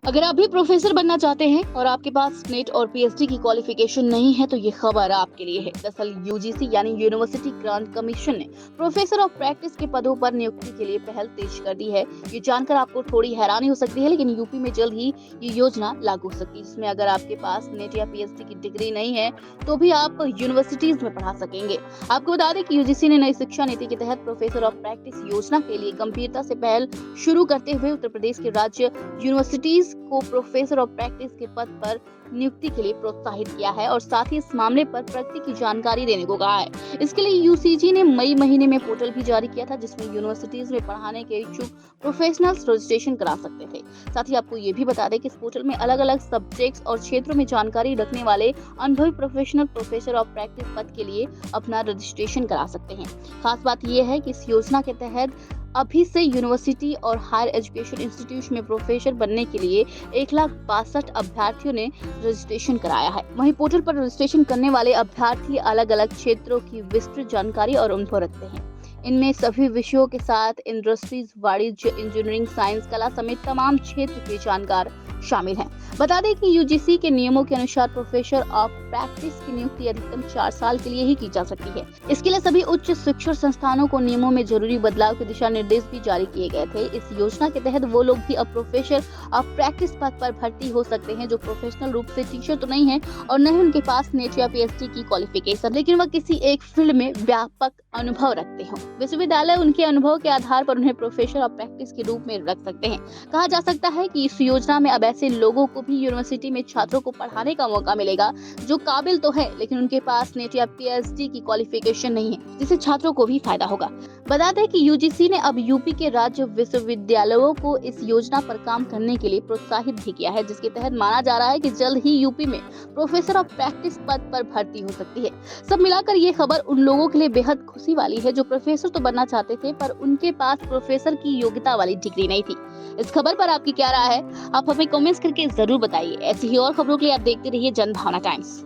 अगर आप भी प्रोफेसर बनना चाहते हैं और आपके पास नेट और पीएचडी की क्वालिफिकेशन नहीं है तो ये खबर आपके लिए है। दरअसल यूजीसी यानी यूनिवर्सिटी ग्रांट कमीशन ने प्रोफेसर ऑफ प्रैक्टिस के पदों पर नियुक्ति के लिए पहल तेज कर दी है। ये जानकर आपको थोड़ी हैरानी हो सकती है, लेकिन यूपी में जल्द ही ये योजना लागू हो सकती है, जिसमें अगर आपके पास नेट या पीएचडी की डिग्री नहीं है तो भी आप यूनिवर्सिटीज में पढ़ा सकेंगे। आपको बता दें कि यूजीसी ने नई शिक्षा नीति के तहत प्रोफेसर ऑफ प्रैक्टिस योजना के लिए गंभीरता से पहल शुरू करते हुए उत्तर प्रदेश के राज्य यूनिवर्सिटीज को प्रोफेसर ऑफ प्रैक्टिस के पद पर नियुक्ति के लिए प्रोत्साहित किया है और साथ ही इस मामले पर प्रगति की जानकारी देने को कहा है। इसके लिए यूजीसी ने मई महीने में पोर्टल भी जारी किया था, जिसमें यूनिवर्सिटीज में पढ़ाने के इच्छुक प्रोफेशनल्स रजिस्ट्रेशन करा सकते थे। साथ ही आपको ये भी बता दें कि इस पोर्टल में अलग अलग सब्जेक्ट्स और क्षेत्रों में जानकारी रखने वाले अनुभवी प्रोफेशनल प्रोफेसर ऑफ प्रैक्टिस पद के लिए अपना रजिस्ट्रेशन करा सकते हैं। खास बात यह है कि इस योजना के तहत अभी से यूनिवर्सिटी और हायर एजुकेशन इंस्टीट्यूट में प्रोफेसर बनने के लिए 1,62,000 अभ्यर्थियों ने रजिस्ट्रेशन कराया है। वहीं पोर्टल पर रजिस्ट्रेशन करने वाले अभ्यर्थी अलग अलग क्षेत्रों की विस्तृत जानकारी और अनुभव रखते हैं। इनमें सभी विषयों के साथ इंडस्ट्रीज, वाणिज्य, इंजीनियरिंग, साइंस, कला समेत तमाम क्षेत्र के जानकार शामिल हैं। बता दें कि यूजीसी के नियमों के अनुसार प्रोफेसर ऑफ प्रैक्टिस की नियुक्ति अधिकतम 4 साल के लिए ही की जा सकती है। इसके लिए सभी उच्च शिक्षण संस्थानों को नियमों में जरूरी बदलाव के दिशा निर्देश भी जारी किए गए थे। इस योजना के तहत वो लोग भी अब प्रोफेसर ऑफ प्रैक्टिस पद पर भर्ती हो सकते हैं जो प्रोफेशनल रूप से टीचर तो नहीं है और न ही उनके पास नेट या पीएचडी की क्वालिफिकेशन, लेकिन वह किसी एक फील्ड में व्यापक अनुभव रखते हो। विश्वविद्यालय उनके अनुभव के आधार पर उन्हें प्रोफेसर ऑफ प्रैक्टिस के रूप में रख सकते हैं। कहा जा सकता है कि इस योजना में अब ऐसे लोगों को भी यूनिवर्सिटी में छात्रों को पढ़ाने का मौका मिलेगा जो काबिल तो है लेकिन उनके पास नेट या पीएचडी की क्वालिफिकेशन नहीं है, जिससे छात्रों को भी फायदा होगा। बता दें कि यूजीसी ने अब यूपी के राज्य विश्वविद्यालयों को इस योजना पर काम करने के लिए प्रोत्साहित भी किया है, जिसके तहत माना जा रहा है कि जल्द ही यूपी में प्रोफेसर ऑफ प्रैक्टिस पद पर भर्ती हो सकती है। सब मिलाकर ये खबर उन लोगों के लिए बेहद खुशी वाली है जो प्रोफेसर तो बनना चाहते थे पर उनके पास प्रोफेसर की योग्यता वाली डिग्री नहीं थी। इस खबर पर आपकी क्या राय है? आप हमें कमेंट्स करके जरूर बताइए। ऐसी ही और खबरों के लिए आप देखते रहिए जनभावना टाइम्स।